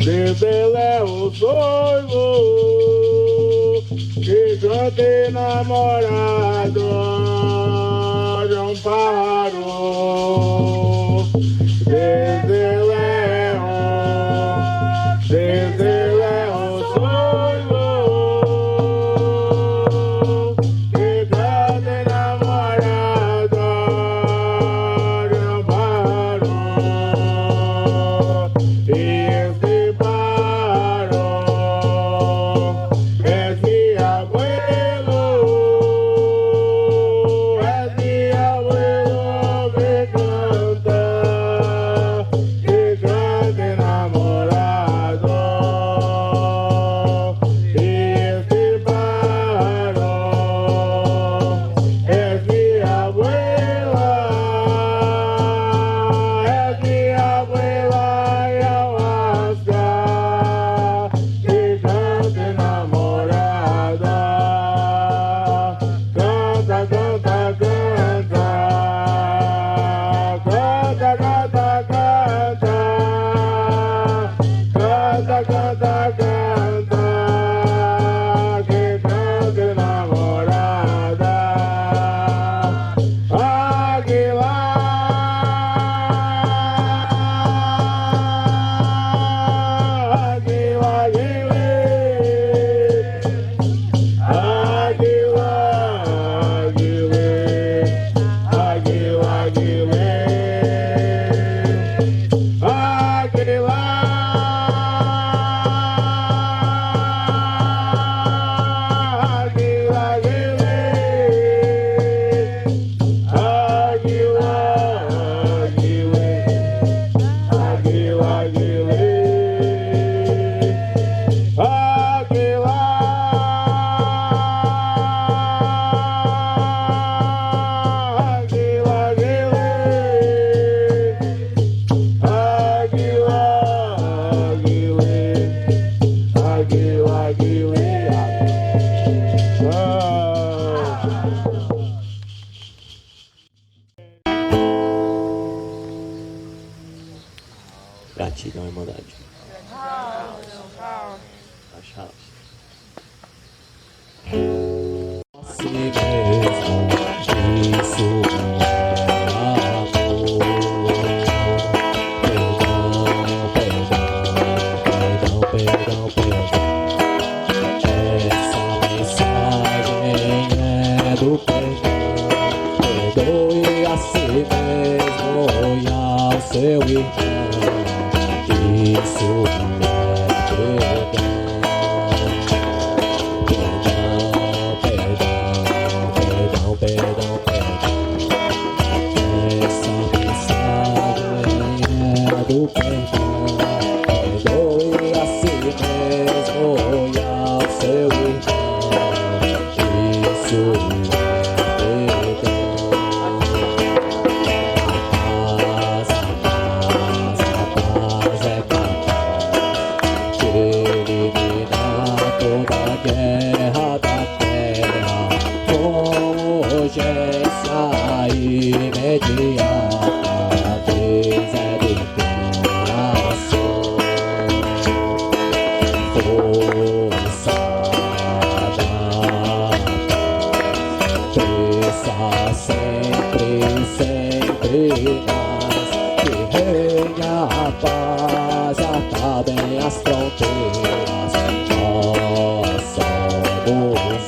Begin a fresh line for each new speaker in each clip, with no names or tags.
Desde lejos oigo que canta enamorado de un pájaro. Desde lejos oigo que canta enamorado de un pájaro. Y este pájaro es mi abuelo me canta.
Gratidão, Irmandade. HAUX. Si mesmo, isso é amor. Perdão. Essa mensagem é do perdão. Perdoe a si mesmo e ao seu irmão. Isso é perdão. Perdão. Essa mensagem é do perdão. Perdoe a si mesmo e ao seu irmão. Isso é perdão. A paz é capaz de eliminar toda a guerra da terra. Urgência imediata, vez é do coração. Força da paz, sempre mais. Que reina a paz, acabem as fronteiras. Nós somos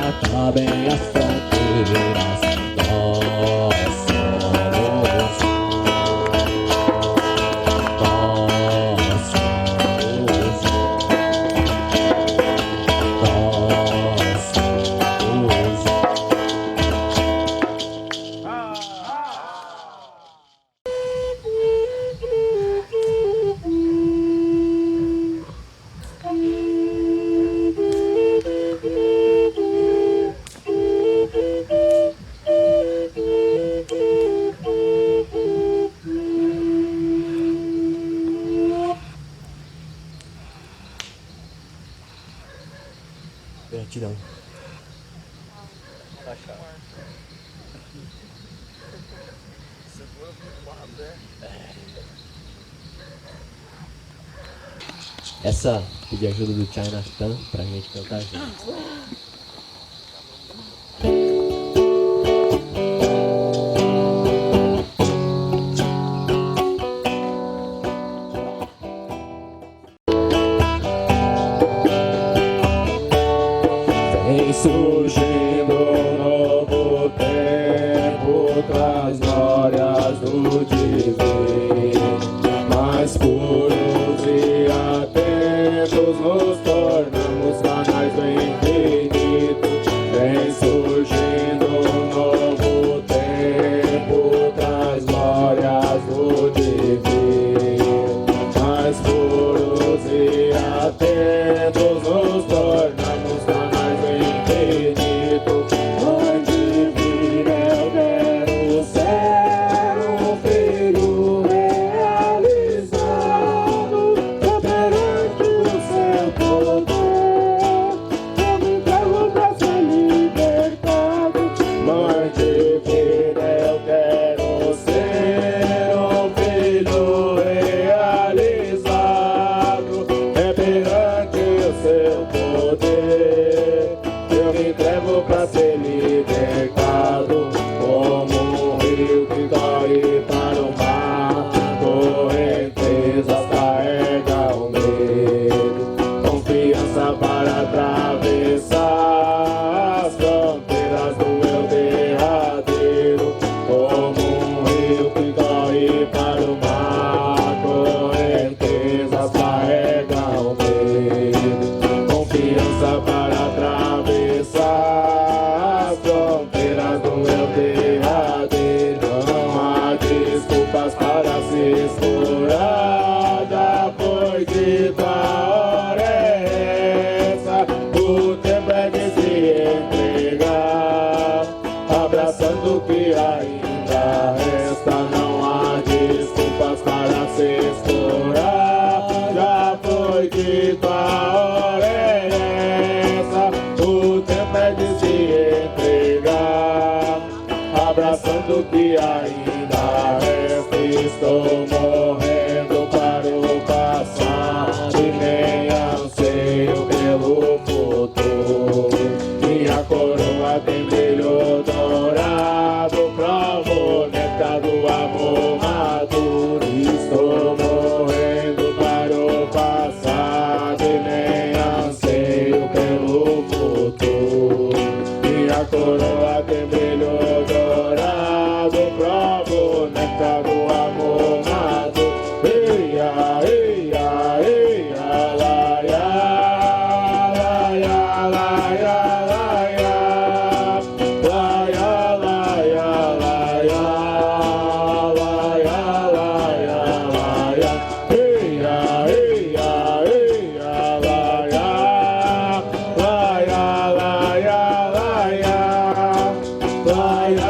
acabem as fronteiras. Nós somos Gratidão. Essa pedi ajuda do Chinatown pra gente cantar junto.
Surgindo um novo tempo, traz glórias do divino, mais puros e atentos, nos tornamos canais do infinito. Vem surgindo um novo tempo, traz glórias do divino, mais puros e atentos, nos tornamos canais do infinito. Onde vir eu quero ser um filho realizado, perante o seu poder, eu me entrego pra ser libertado. Mãe divina, eu quero ser um filho realizado, perante o seu poder. Eu me entrego pra ser libertado, como um rio que corre para o mar. Correntezas carrega o medo, confiança para atravessar as fronteiras do eu derradeiro. Como um rio que corre para o mar, correntezas carrega o medo, confiança para atravessar as fronteiras do meu Deus. coroa tem brilho dourado, provo o néctar do amor maduro. Estou morrendo para o passado e nem anseio pelo futuro. Minha coroa tem brilho dourado, provo o néctar do amor maduro. Eia, eia, eia, laia, laia, laia, laia, laia, laia, laia, laia, laia, laia, eia, eia, eia, laia, laia, laia, laia,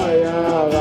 laia, laia,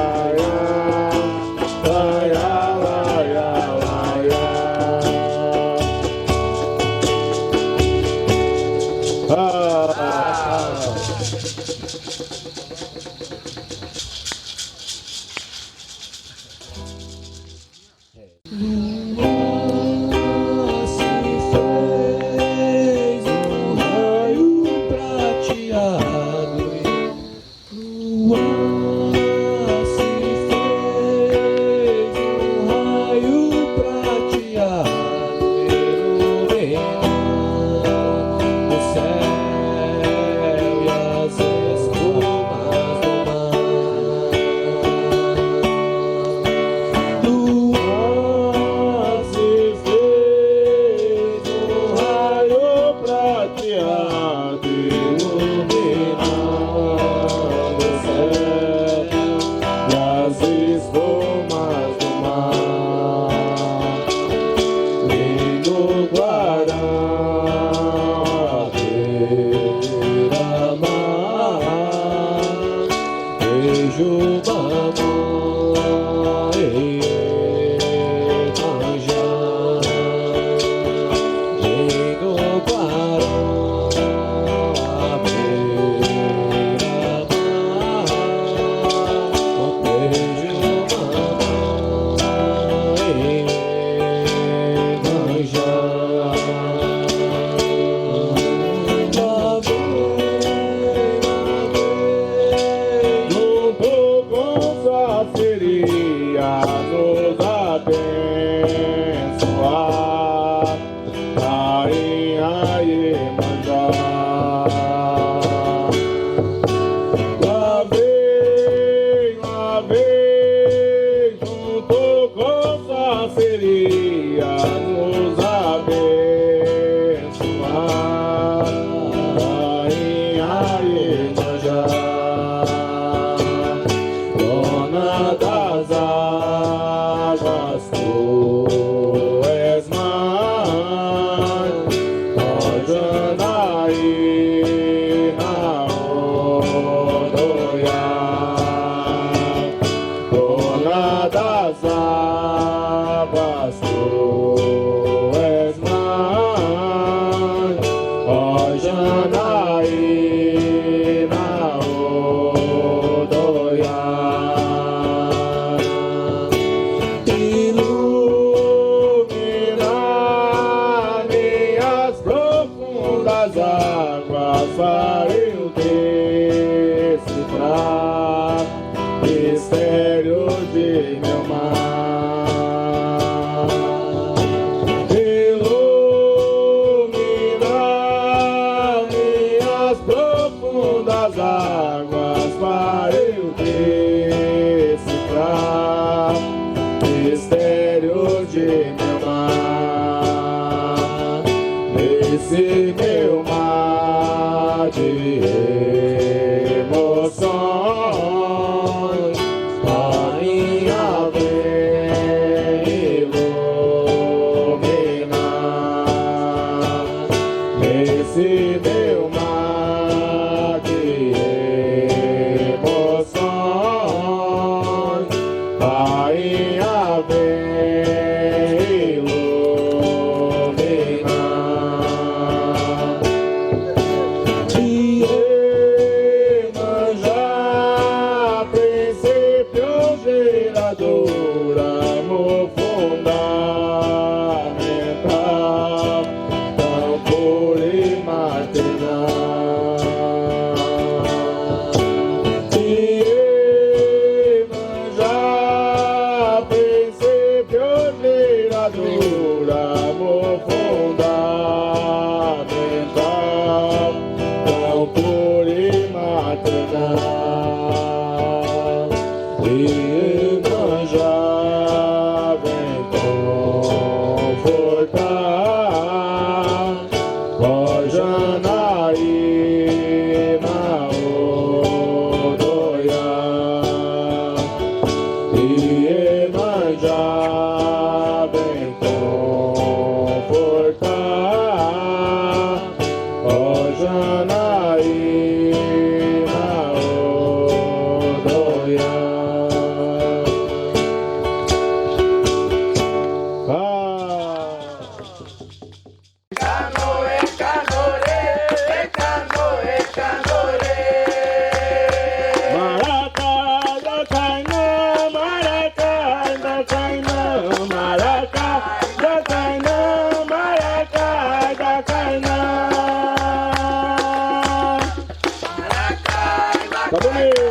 Tá bonito.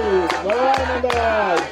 Vai, mandado.